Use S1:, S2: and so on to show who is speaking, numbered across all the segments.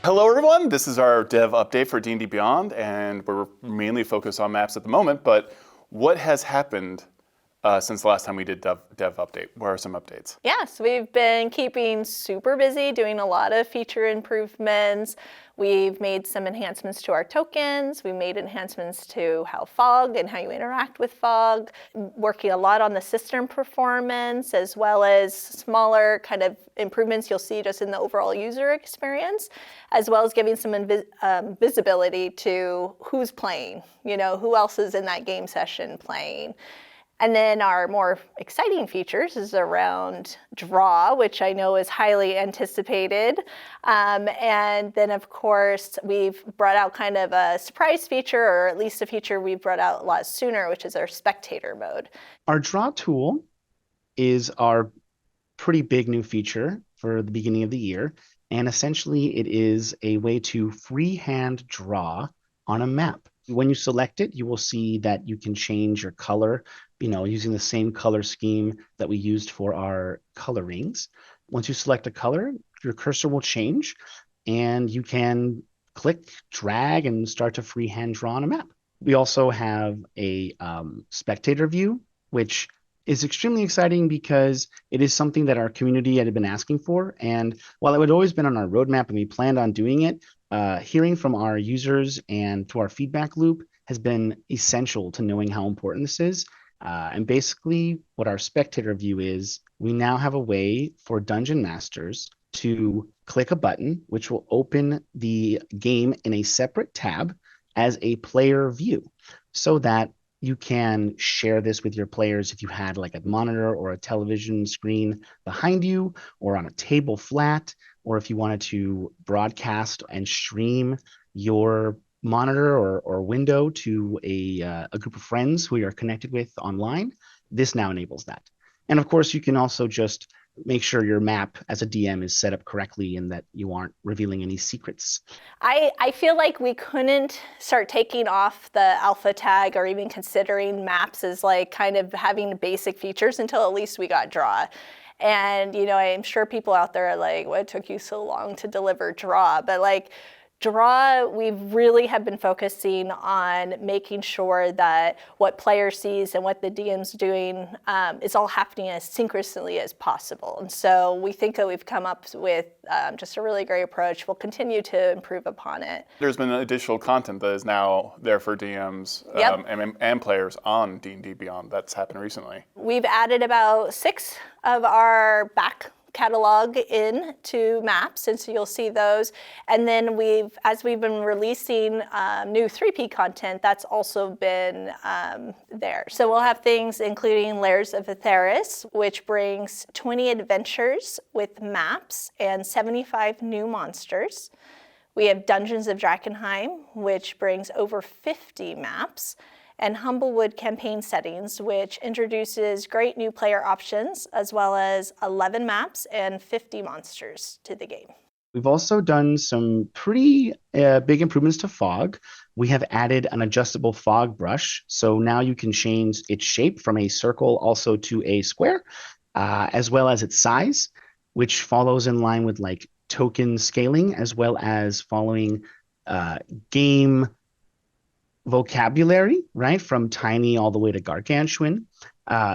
S1: Hello everyone, this is our dev update for D&D Beyond, and we're mainly focused on maps at the moment, but what has happened since the last time we did dev update? What are some updates?
S2: Yes, we've been keeping super busy doing a lot of feature improvements. We've made some enhancements to our tokens. We made enhancements to how fog and how you interact with fog, working a lot on the system performance, as well as smaller kind of improvements you'll see just in the overall user experience, as well as giving some visibility to who's playing, who else is in that game session playing. And then our more exciting features is around draw, which I know is highly anticipated. And then, of course, we've brought out kind of a surprise feature, or at least a feature we've brought out a lot sooner, which is our spectator mode.
S3: Our draw tool is our pretty big new feature for the beginning of the year. And essentially, it is a way to freehand draw on a map. When you select it, you will see that you can change your color, using the same color scheme that we used for our color rings. Once you select a color, your cursor will change and you can click, drag, and start to freehand draw on a map. We also have a spectator view, which is extremely exciting because it is something that our community had been asking for. And while it had always been on our roadmap and we planned on doing it, hearing from our users and to our feedback loop has been essential to knowing how important this is. And basically what our spectator view is, we now have a way for dungeon masters to click a button, which will open the game in a separate tab as a player view, so that you can share this with your players if you had like a monitor or a television screen behind you, or on a table flat, or if you wanted to broadcast and stream your monitor or window to a group of friends who you're connected with online. This now enables that. And of course, you can also just make sure your map as a DM is set up correctly and that you aren't revealing any secrets.
S2: I feel like we couldn't start taking off the alpha tag or even considering maps as like kind of having basic features until at least we got draw. And, I'm sure people out there are like, what took you so long to deliver draw? But like, draw, we really have been focusing on making sure that what player sees and what the DM's doing is all happening as synchronously as possible. And so we think that we've come up with just a really great approach. We'll continue to improve upon it.
S1: There's been additional content that is now there for DMs and players on D&D Beyond. That's happened recently.
S2: We've added about 6 of our back catalog in to maps, and so you'll see those. And then as we've been releasing new 3P content, that's also been there. So we'll have things including Layers of Aetheris, which brings 20 adventures with maps and 75 new monsters. We have Dungeons of Drakkenheim, which brings over 50 maps, and Humblewood campaign settings, which introduces great new player options, as well as 11 maps and 50 monsters to the game.
S3: We've also done some pretty big improvements to fog. We have added an adjustable fog brush, so now you can change its shape from a circle also to a square, as well as its size, which follows in line with like token scaling, as well as following game vocabulary, right, from tiny all the way to gargantuan.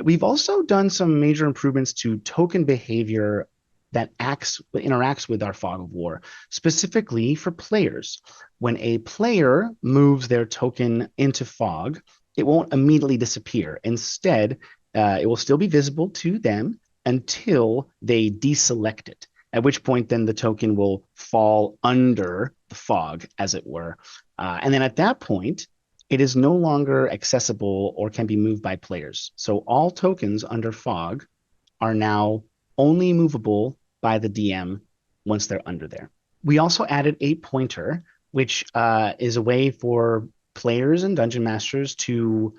S3: We've also done some major improvements to token behavior that interacts with our fog of war, specifically for players. When a player moves their token into fog, it won't immediately disappear. Instead, it will still be visible to them until they deselect it, at which point then the token will fall under the fog, as it were. And then at that point, it is no longer accessible or can be moved by players. So all tokens under fog are now only movable by the DM once they're under there. We also added a pointer, which is a way for players and dungeon masters to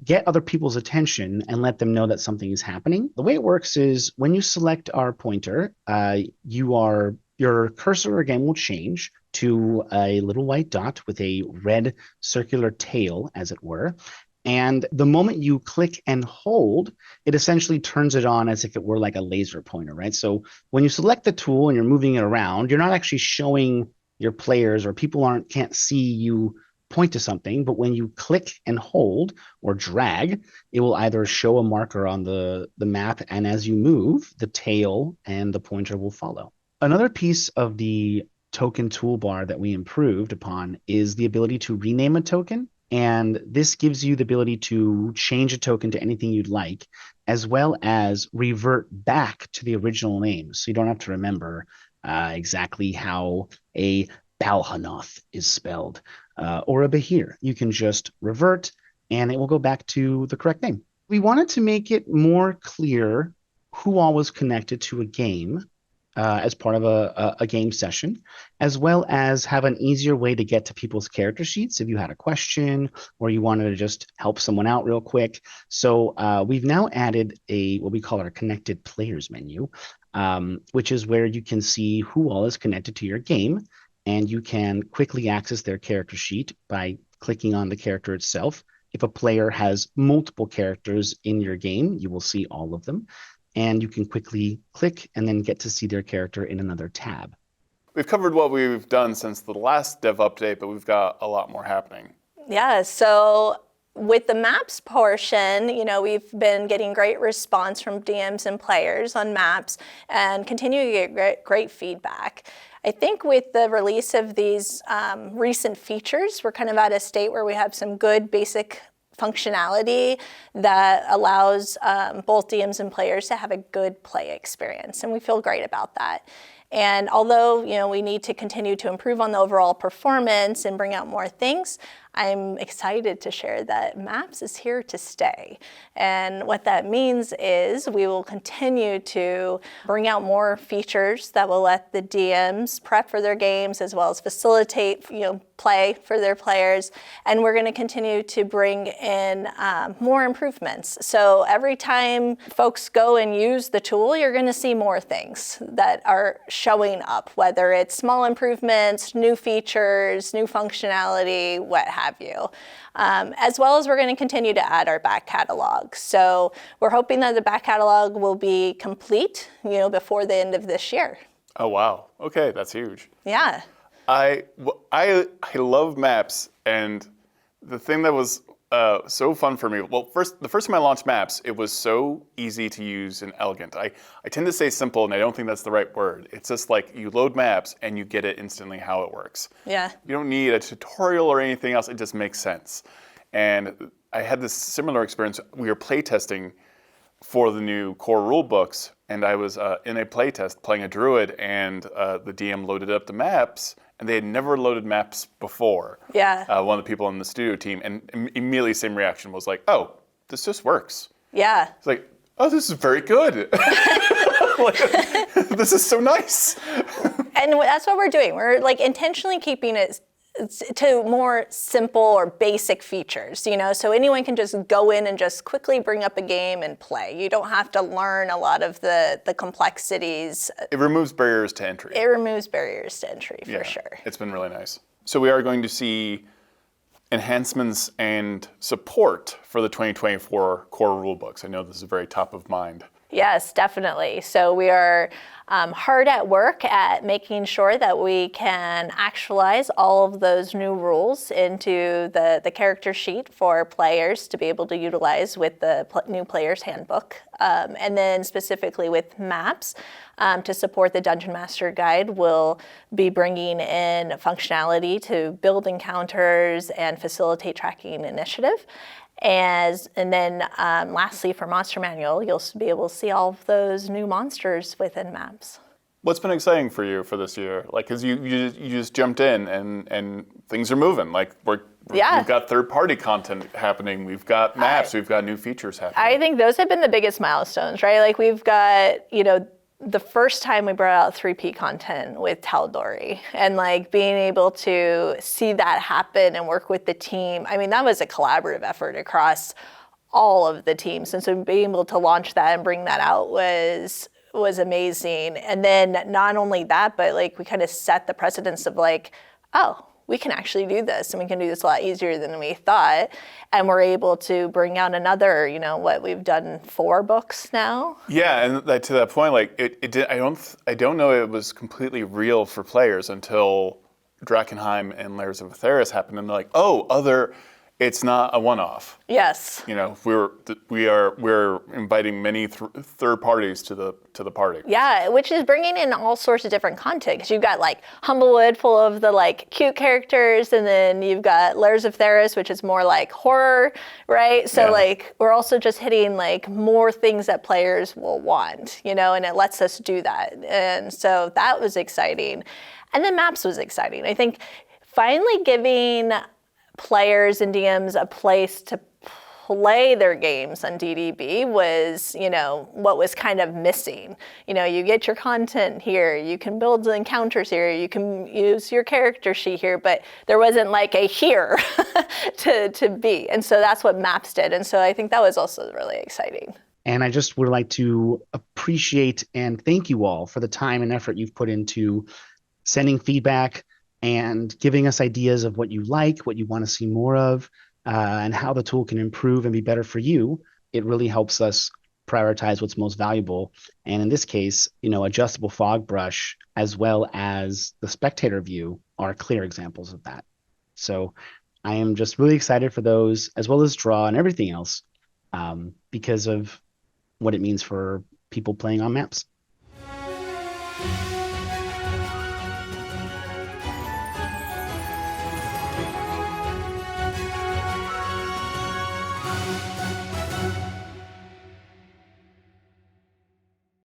S3: get other people's attention and let them know that something is happening. The way it works is when you select our pointer, your cursor again will change to a little white dot with a red circular tail, as it were. And the moment you click and hold, it essentially turns it on as if it were like a laser pointer, right? So when you select the tool and you're moving it around, you're not actually showing your players or people can't see you point to something, but when you click and hold or drag, it will either show a marker on the map, and as you move, the tail and the pointer will follow. Another piece of the token toolbar that we improved upon is the ability to rename a token. And this gives you the ability to change a token to anything you'd like, as well as revert back to the original name. So you don't have to remember exactly how a Balhanoth is spelled or a Bahir. You can just revert and it will go back to the correct name. We wanted to make it more clear who all was connected to a game as part of a game session, as well as have an easier way to get to people's character sheets if you had a question or you wanted to just help someone out real quick. So we've now added what we call our connected players menu, which is where you can see who all is connected to your game, and you can quickly access their character sheet by clicking on the character itself. If a player has multiple characters in your game, you will see all of them. And you can quickly click and then get to see their character in another tab.
S1: We've covered what we've done since the last dev update, but we've got a lot more happening.
S2: Yeah, so with the maps portion, we've been getting great response from DMs and players on maps and continue to get great feedback. I think with the release of these recent features, we're kind of at a state where we have some good basic functionality that allows both DMs and players to have a good play experience, and we feel great about that. And although we need to continue to improve on the overall performance and bring out more things, I'm excited to share that Maps is here to stay. And what that means is we will continue to bring out more features that will let the DMs prep for their games as well as facilitate play for their players. And we're going to continue to bring in more improvements. So every time folks go and use the tool, you're going to see more things that are showing up, whether it's small improvements, new features, new functionality, what have you. As well as we're going to continue to add our back catalog. So we're hoping that the back catalog will be complete, before the end of this year.
S1: Oh, wow. Okay, that's huge.
S2: Yeah.
S1: I love maps, and the thing that was so fun for me, well, the first time I launched maps, it was so easy to use and elegant. I tend to say simple, and I don't think that's the right word. It's just like you load maps and you get it instantly how it works.
S2: Yeah.
S1: You don't need a tutorial or anything else. It just makes sense. And I had this similar experience. We were playtesting for the new core rulebooks, and I was in a playtest playing a druid, and the DM loaded up the maps, and they had never loaded maps before.
S2: Yeah.
S1: One of the people in the studio team, and immediately same reaction was like, oh, this just works.
S2: Yeah.
S1: It's like, oh, this is very good. This is so nice.
S2: And that's what we're doing. We're intentionally keeping it to more simple or basic features, so anyone can just go in and just quickly bring up a game and play. You don't have to learn a lot of the complexities.
S1: It removes barriers to entry.
S2: It removes barriers to entry, for sure.
S1: It's been really nice. So we are going to see enhancements and support for the 2024 core rulebooks. I know this is very top of mind.
S2: Yes, definitely. So we are hard at work at making sure that we can actualize all of those new rules into the character sheet for players to be able to utilize with the new player's handbook. And then specifically with maps, to support the Dungeon Master Guide, we'll be bringing in functionality to build encounters and facilitate tracking initiative. And then lastly, for Monster Manual, you'll be able to see all of those new monsters within maps.
S1: What's been exciting for you for this year? Because you just jumped in and things are moving. We've got third-party content happening. We've got maps. We've got new features happening.
S2: I think those have been the biggest milestones, right? We've got, the first time we brought out 3P content with Tal'Dorei, and being able to see that happen and work with the team. I mean, that was a collaborative effort across all of the teams. And so being able to launch that and bring that out was amazing. And then not only that, but we kind of set the precedence of oh, we can actually do this, and we can do this a lot easier than we thought. And we're able to bring out another, what we've done 4 books now.
S1: Yeah, and to that point, I don't know it was completely real for players until Drakenheim and Layers of Atheris happened, and they're like, oh, it's not a one-off.
S2: Yes.
S1: You know, we're inviting many third parties to the party.
S2: Yeah, which is bringing in all sorts of different content. 'Cause you've got like Humblewood, full of the like cute characters, and then you've got Layers of Theris, which is more like horror, right? So like we're also just hitting like more things that players will want, you know, and it lets us do that. And so that was exciting. And then Maps was exciting. I think finally giving players and DMs a place to play their games on DDB was, you know, what was kind of missing. You know, you get your content here, you can build the encounters here, you can use your character sheet here, but there wasn't like a here to be. And so that's what Maps did. And so I think that was also really exciting.
S3: And I just would like to appreciate and thank you all for the time and effort you've put into sending feedback and giving us ideas of what you like, what you want to see more of, and how the tool can improve and be better for you. It really helps us prioritize what's most valuable. And in this case, you know, adjustable fog brush as well as the spectator view are clear examples of that. So I am just really excited for those, as well as draw and everything else, because of what it means for people playing on maps.